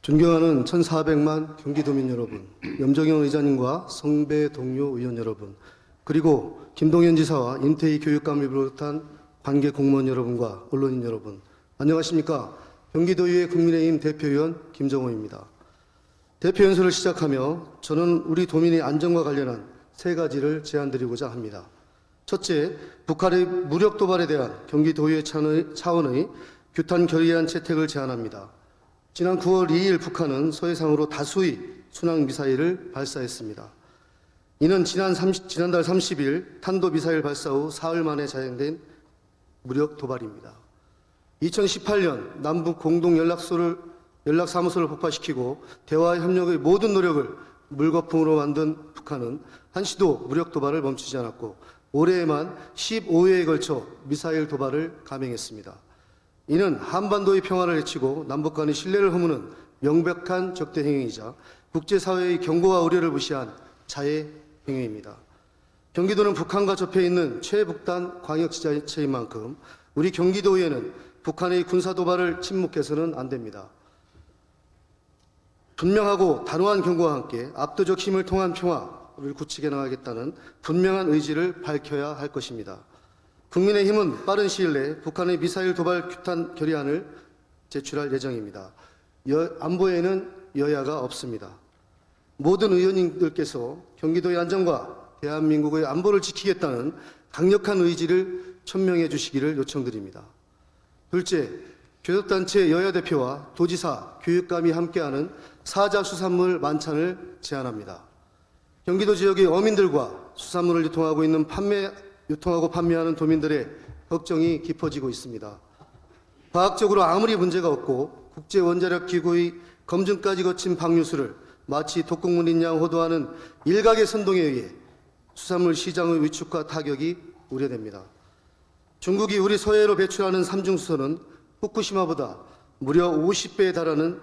존경하는 1,400만 경기도민 여러분, 염정영 의장님과 성배 동료 의원 여러분, 그리고 김동연 지사와 임태희 교육감을 비롯한 관계 공무원 여러분과 언론인 여러분, 안녕하십니까? 경기도의회 국민의힘 대표위원 김정호입니다. 대표 연설을 시작하며 저는 우리 도민의 안전과 관련한 세 가지를 제안드리고자 합니다. 첫째, 북한의 무력 도발에 대한 경기도의회 차원의 규탄 결의안 채택을 제안합니다. 지난 9월 2일 북한은 서해상으로 다수의 순항미사일을 발사했습니다. 이는 지난달 30일 탄도미사일 발사 후 사흘 만에 자행된 무력 도발입니다. 2018년 남북 공동 연락사무소를 폭파시키고 대화 협력의 모든 노력을 물거품으로 만든 북한은 한시도 무력 도발을 멈추지 않았고 올해에만 15회에 걸쳐 미사일 도발을 감행했습니다. 이는 한반도의 평화를 해치고 남북 간의 신뢰를 허무는 명백한 적대 행위이자 국제사회의 경고와 우려를 무시한 자해 행위입니다. 경기도는 북한과 접해 있는 최북단 광역지자체인 만큼 우리 경기도의회는 북한의 군사도발을 침묵해서는 안 됩니다. 분명하고 단호한 경고와 함께 압도적 힘을 통한 평화를 구축해 나가겠다는 분명한 의지를 밝혀야 할 것입니다. 국민의힘은 빠른 시일 내에 북한의 미사일 도발 규탄 결의안을 제출할 예정입니다. 안보에는 여야가 없습니다. 모든 의원님들께서 경기도의 안전과 대한민국의 안보를 지키겠다는 강력한 의지를 천명해 주시기를 요청드립니다. 둘째, 교섭단체 여야 대표와 도지사, 교육감이 함께하는 사자 수산물 만찬을 제안합니다. 경기도 지역의 어민들과 수산물을 유통하고 판매하는 도민들의 걱정이 깊어지고 있습니다. 과학적으로 아무리 문제가 없고 국제원자력기구의 검증까지 거친 방류수를 마치 독극물인 양 호도하는 일각의 선동에 의해 수산물 시장의 위축과 타격이 우려됩니다. 중국이 우리 서해로 배출하는 삼중수소는 후쿠시마보다 무려 50배에 달하는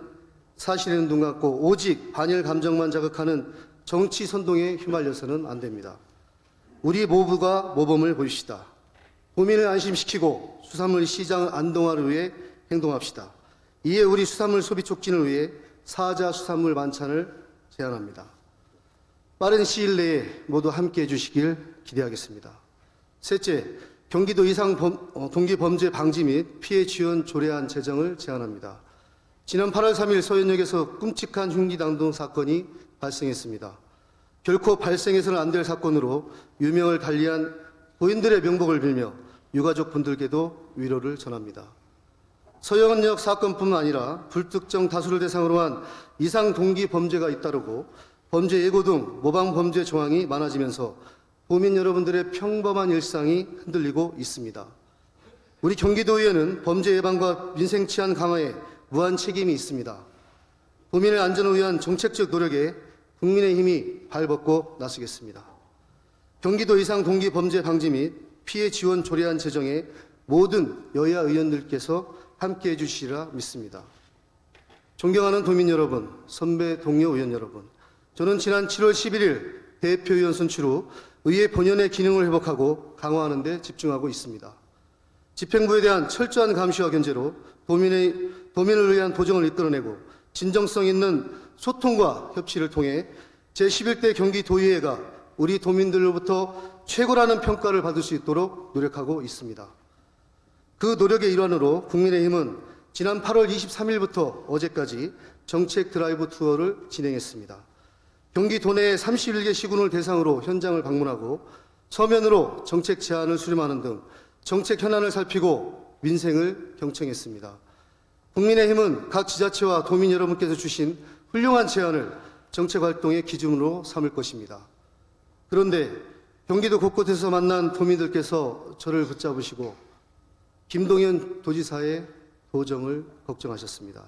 사실에는 눈 감고 오직 반일 감정만 자극하는 정치 선동에 휘말려서는 안 됩니다. 우리 모두가 모범을 보입시다. 도민을 안심시키고 수산물 시장 안동화를 위해 행동합시다. 이에 우리 수산물 소비 촉진을 위해 사자 수산물 만찬을 제안합니다. 빠른 시일 내에 모두 함께해 주시길 기대하겠습니다. 셋째, 경기도 이상 동기 범죄 방지 및 피해 지원 조례안 제정을 제안합니다. 지난 8월 3일 서현역에서 끔찍한 흉기난동 사건이 발생했습니다. 결코 발생해서는 안 될 사건으로 유명을 달리한 고인들의 명복을 빌며 유가족 분들께도 위로를 전합니다. 서현역 사건뿐만 아니라 불특정 다수를 대상으로 한 이상 동기 범죄가 잇따르고 범죄 예고 등 모방 범죄 정황이 많아지면서 도민 여러분들의 평범한 일상이 흔들리고 있습니다. 우리 경기도의회는 범죄 예방과 민생 치안 강화에 무한 책임이 있습니다. 도민의 안전을 위한 정책적 노력에 국민의힘이 발벗고 나서겠습니다. 경기도 이상 동기 범죄 방지 및 피해 지원 조례안 제정에 모든 여야 의원들께서 함께해 주시리라 믿습니다. 존경하는 도민 여러분, 선배 동료 의원 여러분, 저는 지난 7월 11일 대표위원 선출 후 의회 본연의 기능을 회복하고 강화하는 데 집중하고 있습니다. 집행부에 대한 철저한 감시와 견제로 도민을 위한 도정을 이끌어내고 진정성 있는 소통과 협치를 통해 제11대 경기도의회가 우리 도민들로부터 최고라는 평가를 받을 수 있도록 노력하고 있습니다. 그 노력의 일환으로 국민의힘은 지난 8월 23일부터 어제까지 정책 드라이브 투어를 진행했습니다. 경기 도내의 31개 시군을 대상으로 현장을 방문하고 서면으로 정책 제안을 수렴하는 등 정책 현안을 살피고 민생을 경청했습니다. 국민의힘은 각 지자체와 도민 여러분께서 주신 훌륭한 제안을 정책 활동의 기준으로 삼을 것입니다. 그런데 경기도 곳곳에서 만난 도민들께서 저를 붙잡으시고 김동연 도지사의 도정을 걱정하셨습니다.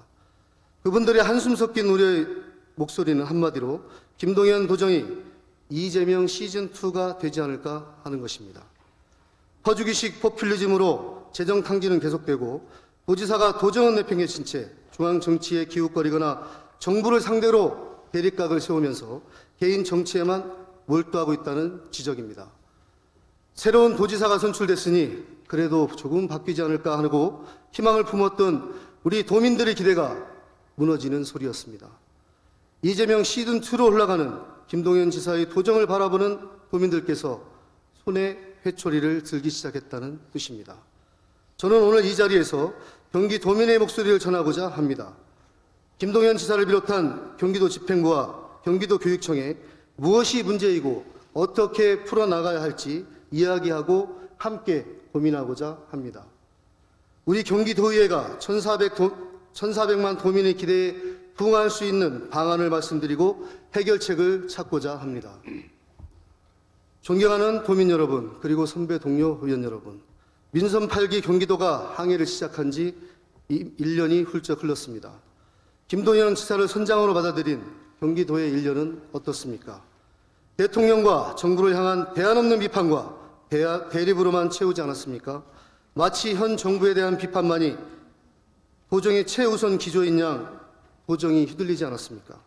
그분들의 한숨 섞인 우려의 목소리는 한마디로 김동연 도정이 이재명 시즌2가 되지 않을까 하는 것입니다. 퍼주기식 포퓰리즘으로 재정 탕진은 계속되고 도지사가 도정은 내팽개친 채 중앙 정치에 기웃거리거나 정부를 상대로 대립각을 세우면서 개인 정치에만 몰두하고 있다는 지적입니다. 새로운 도지사가 선출됐으니 그래도 조금 바뀌지 않을까 하고 희망을 품었던 우리 도민들의 기대가 무너지는 소리였습니다. 이재명 시즌2로 흘러가는 김동연 지사의 도정을 바라보는 도민들께서 손에 회초리를 들기 시작했다는 뜻입니다. 저는 오늘 이 자리에서 경기도민의 목소리를 전하고자 합니다. 김동연 지사를 비롯한 경기도 집행부와 경기도교육청에 무엇이 문제이고 어떻게 풀어나가야 할지 이야기하고 함께 고민하고자 합니다. 우리 경기도의회가 1,400만 도민의 기대에 부응할 수 있는 방안을 말씀드리고 해결책을 찾고자 합니다. 존경하는 도민 여러분, 그리고 선배 동료 의원 여러분, 민선 8기 경기도가 항해를 시작한 지 1년이 훌쩍 흘렀습니다. 김동연 지사를 선장으로 받아들인 경기도의 1년은 어떻습니까? 대통령과 정부를 향한 대안 없는 비판과 대립으로만 채우지 않았습니까? 마치 현 정부에 대한 비판만이 도정의 최우선 기조인 양 도정이 휘둘리지 않았습니까?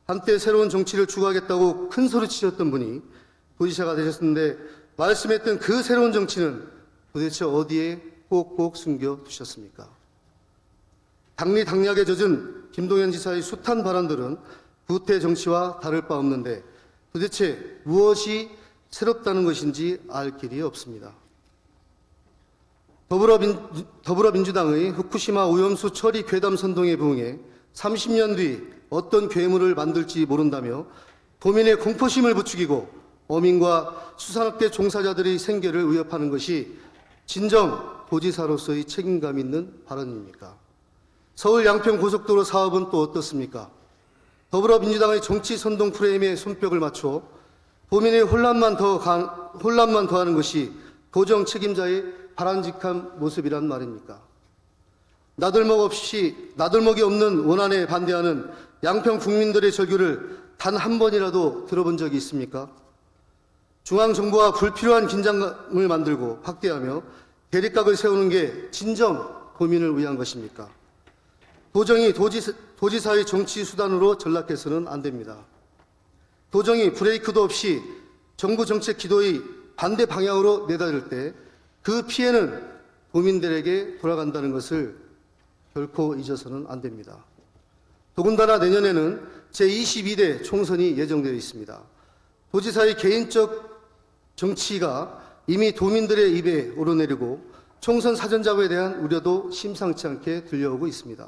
한때 새로운 정치를 추구하겠다고 큰 소리 치셨던 분이 도지사가 되셨는데 말씀했던 그 새로운 정치는 도대체 어디에 꼭꼭 숨겨두셨습니까? 당리당략에 젖은 김동연 지사의 숱한 발언들은 부패 정치와 다를 바 없는데 도대체 무엇이 새롭다는 것인지 알 길이 없습니다. 더불어민주당의 후쿠시마 오염수 처리 괴담 선동에 부응해 30년 뒤 어떤 괴물을 만들지 모른다며 도민의 공포심을 부추기고 어민과 수산업계 종사자들의 생계를 위협하는 것이 진정 도지사로서의 책임감 있는 발언입니까? 서울 양평 고속도로 사업은 또 어떻습니까? 더불어민주당의 정치 선동 프레임에 손뼉을 맞춰 도민의 혼란만 더하는 것이 도정 책임자의 바람직한 모습이란 말입니까? 나들목이 없는 원안에 반대하는 양평 국민들의 절규를 단 한 번이라도 들어본 적이 있습니까? 중앙정부와 불필요한 긴장감을 만들고 확대하며 대립각을 세우는 게 진정 도민을 위한 것입니까? 도정이 도지사의 정치 수단으로 전락해서는 안 됩니다. 도정이 브레이크도 없이 정부 정책 기도의 반대 방향으로 내다들 때 그 피해는 도민들에게 돌아간다는 것을 결코 잊어서는 안 됩니다. 더군다나 내년에는 제22대 총선이 예정되어 있습니다. 도지사의 개인적 정치가 이미 도민들의 입에 오르내리고 총선 사전자구에 대한 우려도 심상치 않게 들려오고 있습니다.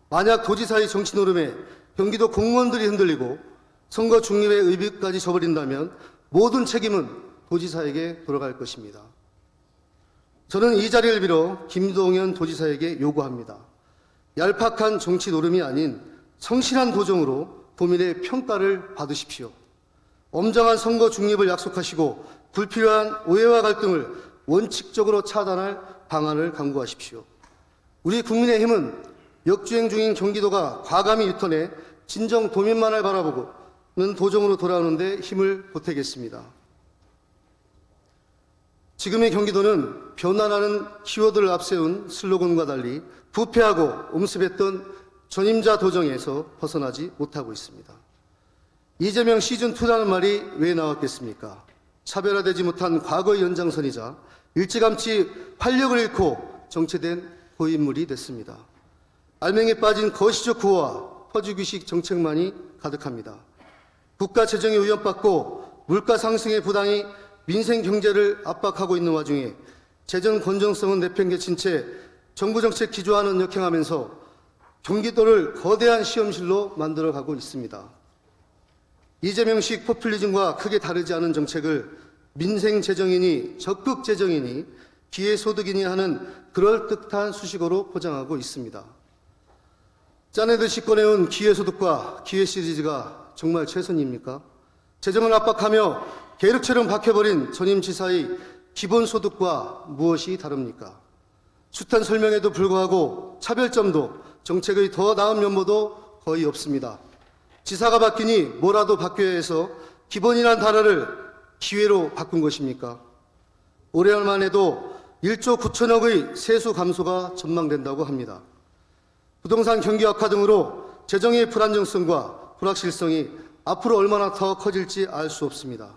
만약 도지사의 정치 노름에 경기도 공무원들이 흔들리고 선거 중립의 의미까지 져버린다면 모든 책임은 도지사에게 돌아갈 것입니다. 저는 이 자리를 빌어 김동연 도지사에게 요구합니다. 얄팍한 정치 노름이 아닌 성실한 도정으로 도민의 평가를 받으십시오. 엄정한 선거 중립을 약속하시고 불필요한 오해와 갈등을 원칙적으로 차단할 방안을 강구하십시오. 우리 국민의힘은 역주행 중인 경기도가 과감히 유턴해 진정 도민만을 바라보고는 도정으로 돌아오는데 힘을 보태겠습니다. 지금의 경기도는 변화라는 키워드를 앞세운 슬로건과 달리 부패하고 엄습했던 전임자 도정에서 벗어나지 못하고 있습니다. 이재명 시즌2라는 말이 왜 나왔겠습니까? 차별화되지 못한 과거의 연장선이자 일찌감치 활력을 잃고 정체된 고인물이 됐습니다. 알맹이에 빠진 거시적 구호와 퍼주기식 정책만이 가득합니다. 국가 재정이 위협받고 물가 상승의 부담이 민생 경제를 압박하고 있는 와중에 재정 건전성은 내팽개친 채 정부 정책 기조와는 역행하면서 경기도를 거대한 시험실로 만들어가고 있습니다. 이재명식 포퓰리즘과 크게 다르지 않은 정책을 민생 재정이니 적극 재정이니 기회소득이니 하는 그럴듯한 수식어로 포장하고 있습니다. 짜내듯이 꺼내온 기회소득과 기회 시리즈가 정말 최선입니까? 재정을 압박하며 계륵처럼 박혀버린 전임지사의 기본소득과 무엇이 다릅니까? 숱한 설명에도 불구하고 차별점도 정책의 더 나은 면모도 거의 없습니다. 지사가 바뀌니 뭐라도 바뀌어야 해서 기본이란 단어를 기회로 바꾼 것입니까? 올해만 해도 1조 9천억의 세수 감소가 전망된다고 합니다. 부동산 경기 악화 등으로 재정의 불안정성과 불확실성이 앞으로 얼마나 더 커질지 알 수 없습니다.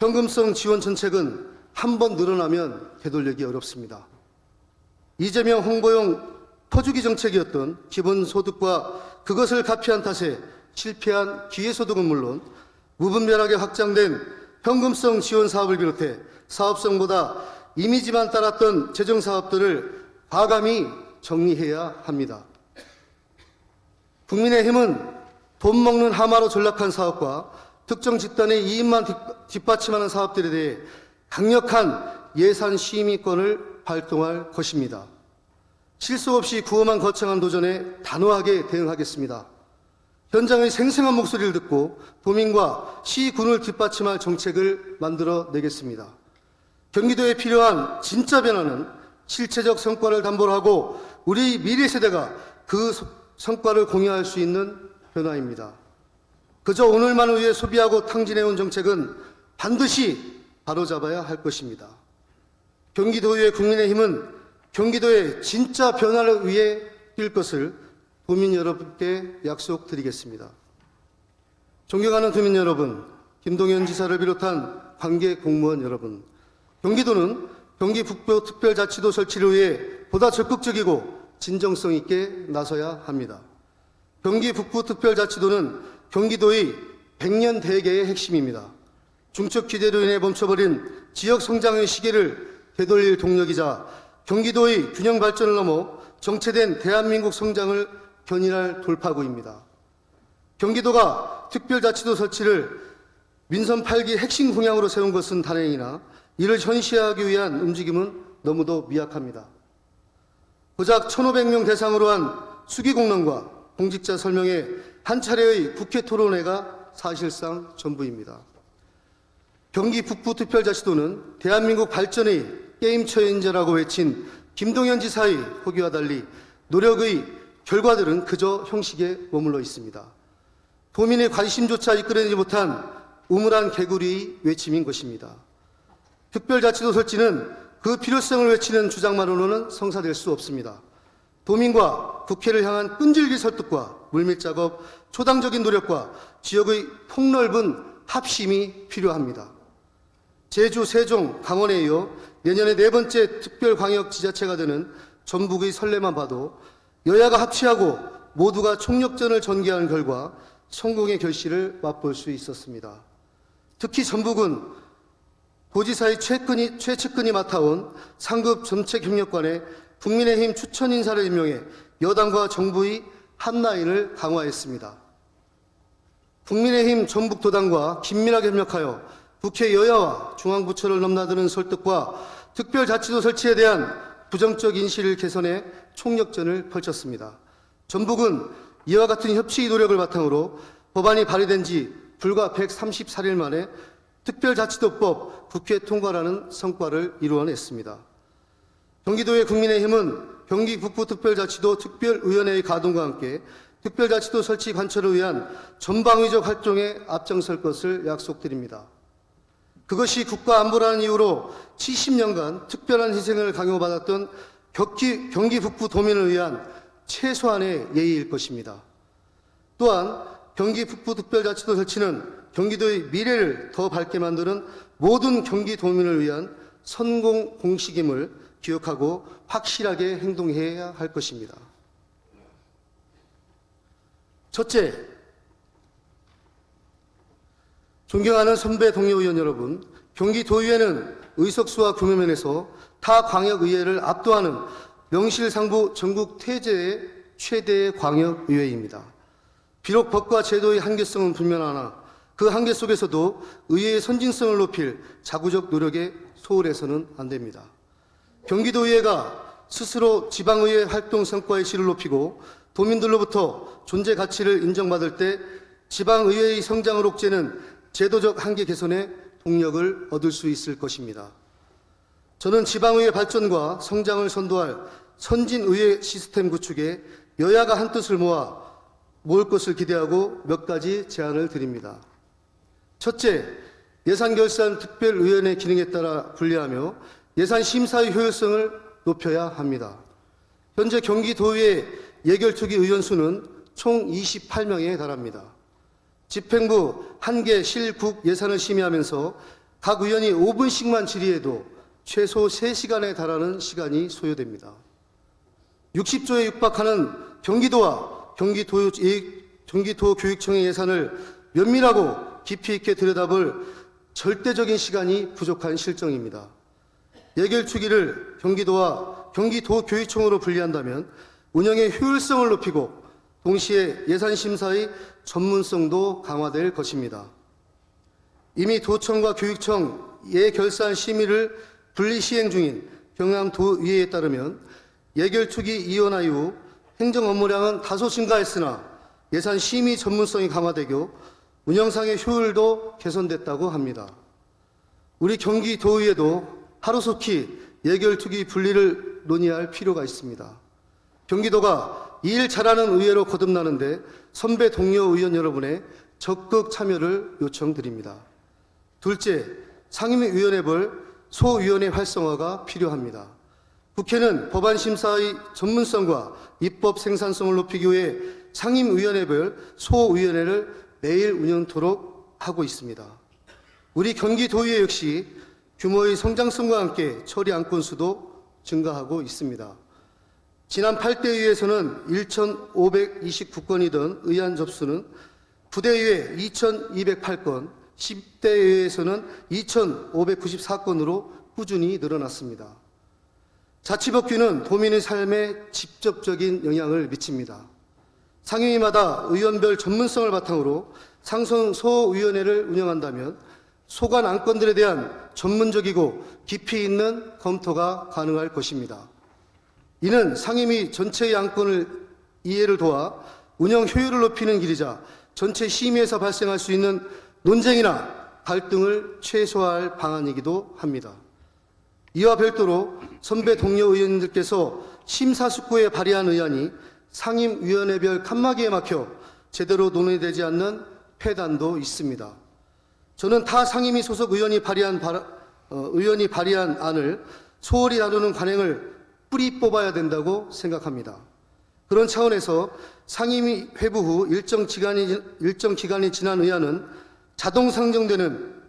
현금성 지원 정책은 한 번 늘어나면 되돌리기 어렵습니다. 이재명 홍보용 퍼주기 정책이었던 기본소득과 그것을 가피한 탓에 실패한 기회소득은 물론 무분별하게 확장된 현금성 지원 사업을 비롯해 사업성보다 이미지만 따랐던 재정사업들을 과감히 정리해야 합니다. 국민의힘은 돈 먹는 하마로 전락한 사업과 특정 집단의 이익만 뒷받침하는 사업들에 대해 강력한 예산 심의권을 발동할 것입니다. 실속 없이 구호만 거창한 도전에 단호하게 대응하겠습니다. 현장의 생생한 목소리를 듣고 도민과 시군을 뒷받침할 정책을 만들어내겠습니다. 경기도에 필요한 진짜 변화는 실체적 성과를 담보로 하고 우리 미래 세대가 그 성과를 공유할 수 있는 변화입니다. 그저 오늘만을 위해 소비하고 탕진해온 정책은 반드시 바로잡아야 할 것입니다. 경기도의 국민의힘은 경기도의 진짜 변화를 위해 뛸 것을 도민 여러분께 약속드리겠습니다. 존경하는 도민 여러분, 김동연 지사를 비롯한 관계 공무원 여러분, 경기도는 경기 북부특별자치도 설치를 위해 보다 적극적이고 진정성 있게 나서야 합니다. 경기 북부특별자치도는 경기도의 100년 대계의 핵심입니다. 중첩 기대로 인해 멈춰버린 지역 성장의 시계를 되돌릴 동력이자 경기도의 균형 발전을 넘어 정체된 대한민국 성장을 견인할 돌파구입니다. 경기도가 특별자치도 설치를 민선 8기 핵심 공약으로 세운 것은 다행이나 이를 현실화하기 위한 움직임은 너무도 미약합니다. 고작 1,500명 대상으로 한 수기공론과 공직자 설명회 한 차례의 국회 토론회가 사실상 전부입니다. 경기 북부특별자치도는 대한민국 발전의 게임 체인저라고 외친 김동연 지사의 호기와 달리 노력의 결과들은 그저 형식에 머물러 있습니다. 도민의 관심조차 이끌어내지 못한 우물한 개구리의 외침인 것입니다. 특별자치도 설치는 그 필요성을 외치는 주장만으로는 성사될 수 없습니다. 도민과 국회를 향한 끈질긴 설득과 물밀작업, 초당적인 노력과 지역의 폭넓은 합심이 필요합니다. 제주, 세종, 강원에 이어 내년에 4번째 특별광역지자체가 되는 전북의 선례만 봐도 여야가 합치하고 모두가 총력전을 전개한 결과 성공의 결실을 맛볼 수 있었습니다. 특히 전북은 도지사의 최측근이 맡아온 상급 정책협력관에 국민의힘 추천 인사를 임명해 여당과 정부의 한 라인을 강화했습니다. 국민의힘 전북도당과 긴밀하게 협력하여 국회 여야와 중앙부처를 넘나드는 설득과 특별자치도 설치에 대한 부정적 인식을 개선해 총력전을 펼쳤습니다. 전북은 이와 같은 협치의 노력을 바탕으로 법안이 발의된 지 불과 134일 만에 특별자치도법 국회 통과라는 성과를 이루어냈습니다. 경기도의 국민의힘은 경기 북부특별자치도 특별위원회의 가동과 함께 특별자치도 설치 관철을 위한 전방위적 활동에 앞장설 것을 약속드립니다. 그것이 국가안보라는 이유로 70년간 특별한 희생을 강요받았던 경기 북부 도민을 위한 최소한의 예의일 것입니다. 또한 경기 북부특별자치도 설치는 경기도의 미래를 더 밝게 만드는 모든 경기 도민을 위한 선공 공식임을 기억하고 확실하게 행동해야 할 것입니다. 첫째, 존경하는 선배 동료 의원 여러분, 경기도의회는 의석수와 규모면에서 타 광역의회를 압도하는 명실상부 전국 태제의 최대의 광역의회입니다. 비록 법과 제도의 한계성은 분명하나 그 한계 속에서도 의회의 선진성을 높일 자구적 노력에 소홀해서는 안 됩니다. 경기도의회가 스스로 지방의회 활동 성과의 질을 높이고 도민들로부터 존재 가치를 인정받을 때 지방의회의 성장을 옥죄는 제도적 한계 개선에 동력을 얻을 수 있을 것입니다. 저는 지방의회 발전과 성장을 선도할 선진의회 시스템 구축에 여야가 한뜻을 모을 것을 기대하고 몇 가지 제안을 드립니다. 첫째, 예산결산특별위원회 기능에 따라 분리하며 예산심사의 효율성을 높여야 합니다. 현재 경기도의회 예결특위 의원 수는 총 28명에 달합니다. 집행부 1개 실국 예산을 심의하면서 각 의원이 5분씩만 질의해도 최소 3시간에 달하는 시간이 소요됩니다. 60조에 육박하는 경기도와 경기도교육청의 예산을 면밀하고 깊이 있게 들여다볼 절대적인 시간이 부족한 실정입니다. 예결특위를 경기도와 경기도교육청으로 분리한다면 운영의 효율성을 높이고 동시에 예산심사의 전문성도 강화될 것입니다. 이미 도청과 교육청 예결산 심의를 분리 시행 중인 경남도의회에 따르면 예결특위 이원화 이후 행정 업무량은 다소 증가했으나 예산 심의 전문성이 강화되고 운영상의 효율도 개선됐다고 합니다. 우리 경기도의회도 하루속히 예결특위 분리를 논의할 필요가 있습니다. 경기도가 일 잘하는 의회로 거듭나는데 선배 동료 의원 여러분의 적극 참여를 요청드립니다. 둘째, 상임위원회별 소위원회 활성화가 필요합니다. 국회는 법안 심사의 전문성과 입법 생산성을 높이기 위해 상임위원회별 소위원회를 매일 운영토록 하고 있습니다. 우리 경기도의회 역시 규모의 성장성과 함께 처리 안건 수도 증가하고 있습니다. 지난 8대의회에서는 1,529건이던 의안 접수는 9대의회 2,208건, 10대의회에서는 2,594건으로 꾸준히 늘어났습니다. 자치법규는 도민의 삶에 직접적인 영향을 미칩니다. 상임위마다 의원별 전문성을 바탕으로 상선소위원회를 운영한다면 소관 안건들에 대한 전문적이고 깊이 있는 검토가 가능할 것입니다. 이는 상임위 전체의 안건을 이해를 도와 운영 효율을 높이는 길이자 전체 심의에서 발생할 수 있는 논쟁이나 갈등을 최소화할 방안이기도 합니다. 이와 별도로 선배 동료 의원님들께서 심사숙고에 발의한 의안이 상임위원회별 칸막이에 막혀 제대로 논의되지 않는 폐단도 있습니다. 저는 타 상임위 소속 의원이 발의한 안을 소홀히 다루는 관행을 뿌리 뽑아야 된다고 생각합니다. 그런 차원에서 상임위 회부 후 일정 기간이 지난 의안은 자동 상정되는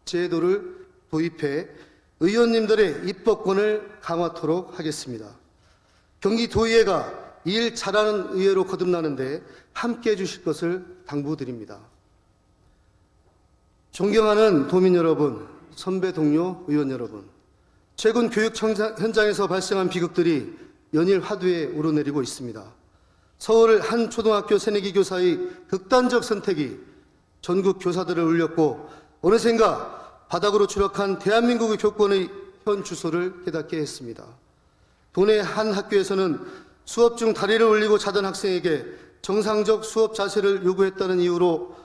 제도를 도입해 의원님들의 입법권을 강화토록 하겠습니다. 경기도의회가 일 잘하는 의회로 거듭나는데 함께해 주실 것을 당부드립니다. 존경하는 도민 여러분, 선배 동료 의원 여러분, 최근 교육 현장에서 발생한 비극들이 연일 화두에 오르내리고 있습니다. 서울 한 초등학교 새내기 교사의 극단적 선택이 전국 교사들을 울렸고 어느샌가 바닥으로 추락한 대한민국의 교권의 현 주소를 깨닫게 했습니다. 도내 한 학교에서는 수업 중 다리를 올리고 자던 학생에게 정상적 수업 자세를 요구했다는 이유로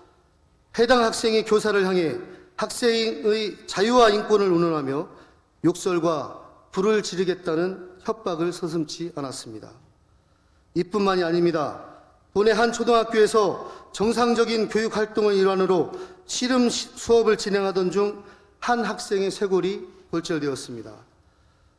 해당 학생이 교사를 향해 학생의 자유와 인권을 운운하며 욕설과 불을 지르겠다는 협박을 서슴지 않았습니다. 이뿐만이 아닙니다. 도내 한 초등학교에서 정상적인 교육 활동의 일환으로 씨름 수업을 진행하던 중 한 학생의 쇄골이 골절되었습니다.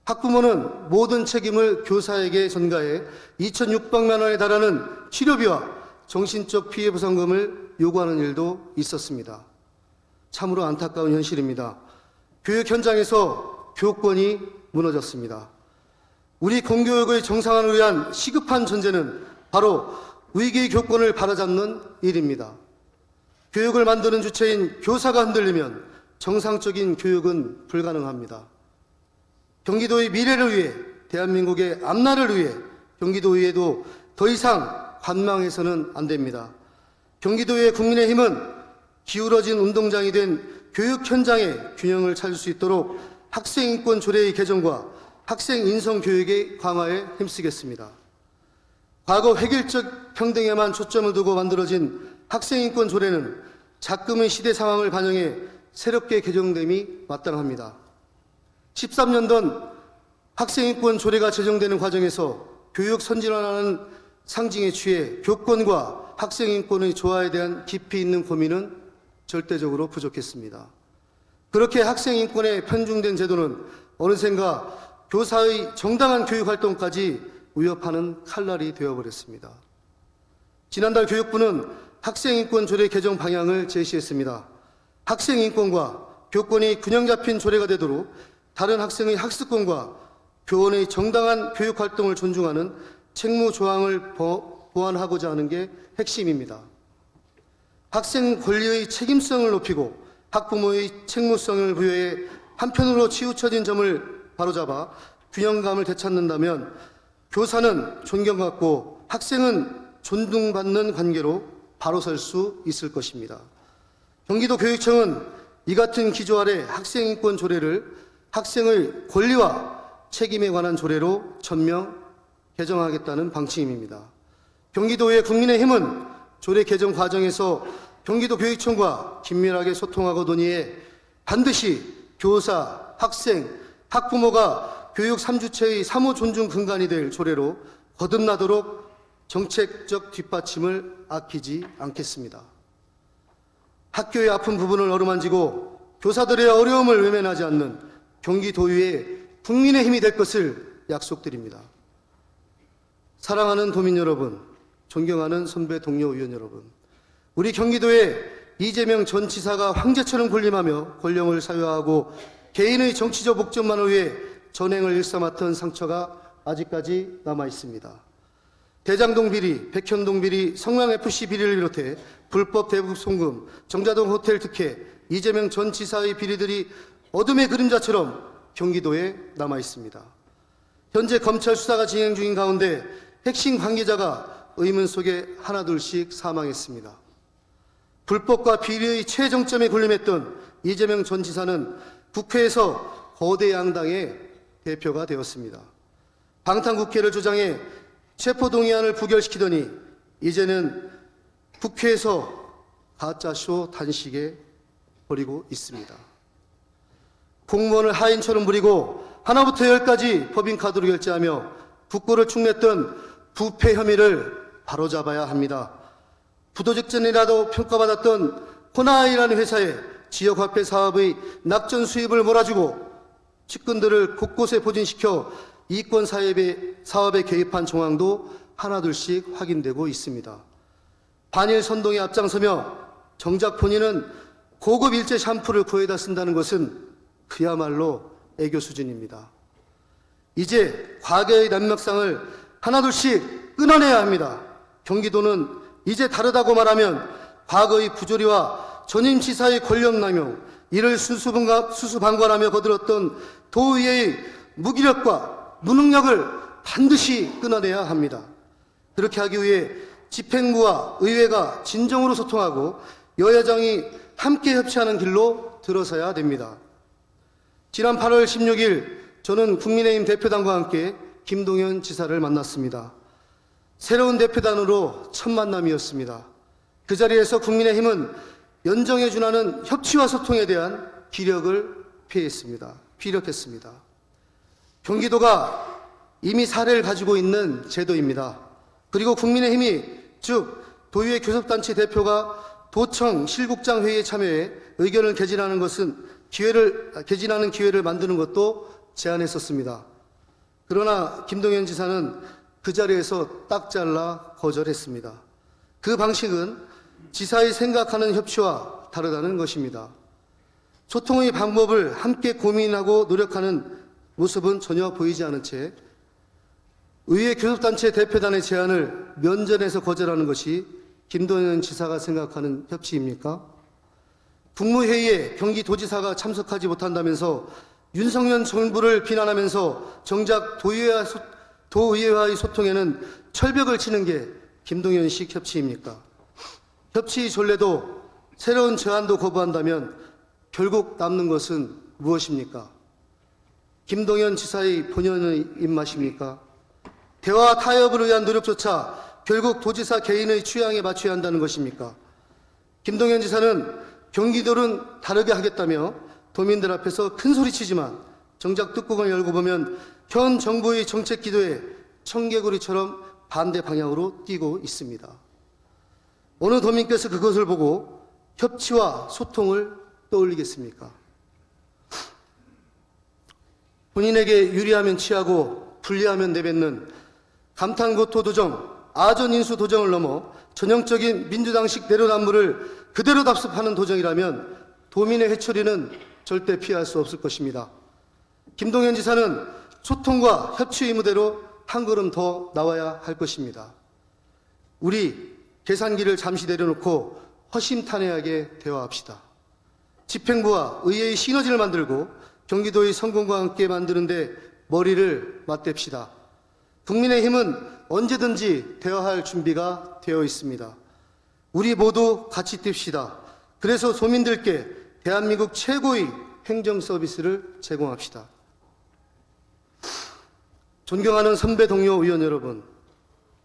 학부모는 모든 책임을 교사에게 전가해 2,600만 원에 달하는 치료비와 정신적 피해 보상금을 요구하는 일도 있었습니다. 참으로 안타까운 현실입니다. 교육 현장에서 교권이 무너졌습니다. 우리 공교육의 정상화를 위한 시급한 전제는 바로 위기의 교권을 바로잡는 일입니다. 교육을 만드는 주체인 교사가 흔들리면 정상적인 교육은 불가능합니다. 경기도의 미래를 위해, 대한민국의 앞날을 위해 경기도의회도 더 이상 관망해서는 안 됩니다. 경기도의 국민의힘은 기울어진 운동장이 된 교육 현장의 균형을 찾을 수 있도록 학생인권 조례의 개정과 학생 인성 교육의 강화에 힘쓰겠습니다. 과거 획일적 평등에만 초점을 두고 만들어진 학생인권 조례는 작금의 시대 상황을 반영해 새롭게 개정됨이 마땅합니다. 13년 전 학생인권 조례가 제정되는 과정에서 교육 선진화라는 상징에 취해 교권과 학생인권의 조화에 대한 깊이 있는 고민은 절대적으로 부족했습니다. 그렇게 학생인권에 편중된 제도는 어느샌가 교사의 정당한 교육활동까지 위협하는 칼날이 되어버렸습니다. 지난달 교육부는 학생인권 조례 개정 방향을 제시했습니다. 학생인권과 교권이 균형 잡힌 조례가 되도록 다른 학생의 학습권과 교원의 정당한 교육활동을 존중하는 책무 조항을 보완하고자 하는 게 핵심입니다. 학생 권리의 책임성을 높이고 학부모의 책무성을 부여해 한편으로 치우쳐진 점을 바로잡아 균형감을 되찾는다면 교사는 존경받고 학생은 존중받는 관계로 바로 설 수 있을 것입니다. 경기도 교육청은 이 같은 기조 아래 학생인권 조례를 학생의 권리와 책임에 관한 조례로 전면 개정하겠다는 방침입니다. 경기도의 국민의힘은 조례 개정 과정에서 경기도 교육청과 긴밀하게 소통하고 논의해 반드시 교사, 학생, 학부모가 교육 3주체의 사무 존중 근간이 될 조례로 거듭나도록 정책적 뒷받침을 아끼지 않겠습니다. 학교의 아픈 부분을 어루만지고 교사들의 어려움을 외면하지 않는 경기도의회 국민의힘이 될 것을 약속드립니다. 사랑하는 도민 여러분, 존경하는 선배 동료 의원 여러분, 우리 경기도에 이재명 전 지사가 황제처럼 군림하며 권력을 사유하고 개인의 정치적 목적만을 위해 전행을 일삼았던 상처가 아직까지 남아 있습니다. 대장동 비리, 백현동 비리, 성남FC 비리를 비롯해 불법 대북 송금, 정자동 호텔 특혜, 이재명 전 지사의 비리들이 어둠의 그림자처럼 경기도에 남아 있습니다. 현재 검찰 수사가 진행 중인 가운데 핵심 관계자가 의문 속에 하나둘씩 사망했습니다. 불법과 비리의 최정점에 군림했던 이재명 전 지사는 국회에서 거대 양당의 대표가 되었습니다. 방탄국회를 주장해 체포동의안을 부결시키더니 이제는 국회에서 가짜쇼 단식에 벌이고 있습니다. 공무원을 하인처럼 부리고 하나부터 열까지 법인카드로 결제하며 국고를 축냈던 부패 혐의를 바로잡아야 합니다. 부도직전이라도 평가받았던 호나이라는 회사에 지역화폐 사업의 낙전 수입을 몰아주고 측근들을 곳곳에 포진시켜 이권 사업에 개입한 정황도 하나둘씩 확인되고 있습니다. 반일 선동에 앞장서며 정작 본인은 고급 일제 샴푸를 구해다 쓴다는 것은 그야말로 애교 수준입니다. 이제 과거의 난맥상을 하나둘씩 끊어내야 합니다. 경기도는 이제 다르다고 말하면 과거의 부조리와 전임지사의 권력남용, 이를 수수방관하며 거들었던 도의회의 무기력과 무능력을 반드시 끊어내야 합니다. 그렇게 하기 위해 집행부와 의회가 진정으로 소통하고 여야정이 함께 협치하는 길로 들어서야 됩니다. 지난 8월 16일 저는 국민의힘 대표단과 함께 김동연 지사를 만났습니다. 새로운 대표단으로 첫 만남이었습니다. 그 자리에서 국민의힘은 연정에 준하는 협치와 소통에 대한 기력을 피력했습니다. 경기도가 이미 사례를 가지고 있는 제도입니다. 그리고 국민의힘이 즉 도의회 교섭단체 대표가 도청 실국장 회의에 참여해 의견을 개진하는 기회를 만드는 것도 제안했었습니다. 그러나 김동연 지사는 그 자리에서 딱 잘라 거절했습니다. 그 방식은 지사의 생각하는 협치와 다르다는 것입니다. 소통의 방법을 함께 고민하고 노력하는 모습은 전혀 보이지 않은 채 의회 교섭단체 대표단의 제안을 면전에서 거절하는 것이 김동연 지사가 생각하는 협치입니까? 국무회의에 경기도지사가 참석하지 못한다면서 윤석열 정부를 비난하면서 정작 도의회와의 소통에는 철벽을 치는 게 김동연식 협치입니까? 협치 전례도 새로운 제안도 거부한다면 결국 남는 것은 무엇입니까? 김동연 지사의 본연의 입맛입니까? 대화 타협을 위한 노력조차 결국 도지사 개인의 취향에 맞춰야 한다는 것입니까? 김동연 지사는 경기도는 다르게 하겠다며 도민들 앞에서 큰 소리치지만 정작 뚜껑을 열고 보면 현 정부의 정책 기도에 청개구리처럼 반대 방향으로 뛰고 있습니다. 어느 도민께서 그것을 보고 협치와 소통을 떠올리겠습니까? 본인에게 유리하면 취하고 불리하면 내뱉는 감탄고토 도정, 아전인수 도정을 넘어 전형적인 민주당식 내로남불을 그대로 답습하는 도정이라면 도민의 회초리는 절대 피할 수 없을 것입니다. 김동연 지사는 소통과 협치의 무대로 한 걸음 더 나와야 할 것입니다. 우리 계산기를 잠시 내려놓고 허심탄회하게 대화합시다. 집행부와 의회의 시너지를 만들고 경기도의 성공과 함께 만드는데 머리를 맞댑시다. 국민의힘은 언제든지 대화할 준비가 되어 있습니다. 우리 모두 같이 뜁시다. 그래서 소민들께 대한민국 최고의 행정 서비스를 제공합시다. 존경하는 선배 동료 의원 여러분,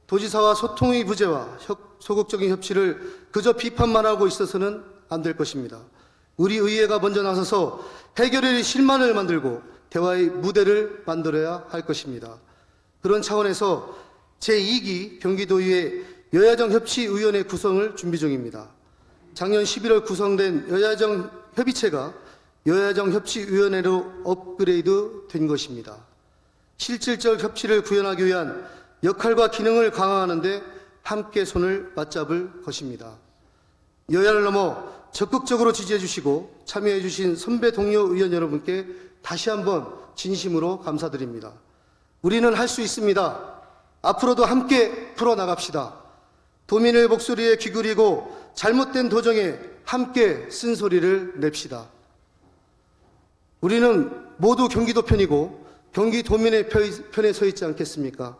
도지사와 소통의 부재와 소극적인 협치를 그저 비판만 하고 있어서는 안 될 것입니다. 우리 의회가 먼저 나서서 해결의 실마리를 만들고 대화의 무대를 만들어야 할 것입니다. 그런 차원에서 제2기 경기도의회 여야정 협치위원회 구성을 준비 중입니다. 작년 11월 구성된 여야정 협의체가 여야정 협치위원회로 업그레이드 된 것입니다. 실질적 협치를 구현하기 위한 역할과 기능을 강화하는 데 함께 손을 맞잡을 것입니다. 여야를 넘어 적극적으로 지지해 주시고 참여해 주신 선배 동료 의원 여러분께 다시 한번 진심으로 감사드립니다. 우리는 할 수 있습니다. 앞으로도 함께 풀어나갑시다. 도민의 목소리에 귀 기울이고 잘못된 도정에 함께 쓴소리를 냅시다. 우리는 모두 경기도 편이고 경기도민의 편에 서 있지 않겠습니까?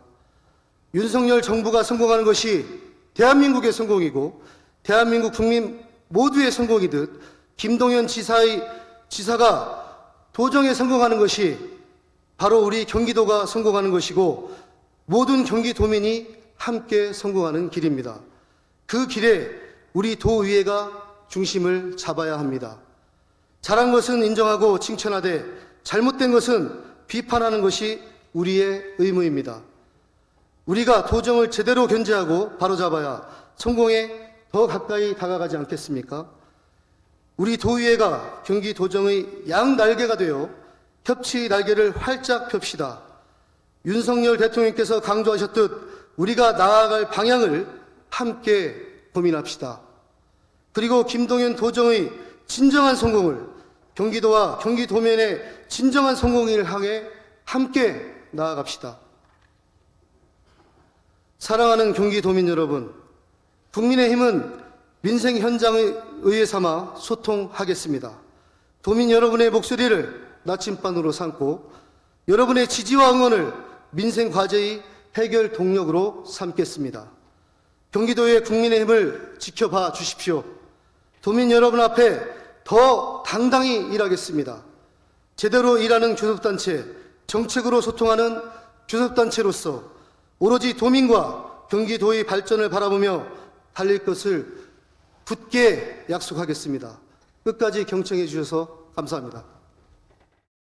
윤석열 정부가 성공하는 것이 대한민국의 성공이고 대한민국 국민 모두의 성공이듯 김동연 지사가 도정에 성공하는 것이 바로 우리 경기도가 성공하는 것이고 모든 경기도민이 함께 성공하는 길입니다. 그 길에 우리 도의회가 중심을 잡아야 합니다. 잘한 것은 인정하고 칭찬하되 잘못된 것은 비판하는 것이 우리의 의무입니다. 우리가 도정을 제대로 견제하고 바로잡아야 성공에 더 가까이 다가가지 않겠습니까? 우리 도의회가 경기도정의 양날개가 되어 협치의 날개를 활짝 펴시다. 윤석열 대통령께서 강조하셨듯 우리가 나아갈 방향을 함께 고민합시다. 그리고 김동연 도정의 진정한 성공을 경기도와 경기도민의 진정한 성공을 향해 함께 나아갑시다. 사랑하는 경기도민 여러분, 국민의힘은 민생 현장의 의회 삼아 소통하겠습니다. 도민 여러분의 목소리를 나침반으로 삼고 여러분의 지지와 응원을 민생 과제의 해결 동력으로 삼겠습니다. 경기도의 국민의힘을 지켜봐 주십시오. 도민 여러분 앞에 더 당당히 일하겠습니다. 제대로 일하는 교섭단체, 정책으로 소통하는 교섭단체로서 오로지 도민과 경기도의 발전을 바라보며 달릴 것을 굳게 약속하겠습니다. 끝까지 경청해 주셔서 감사합니다.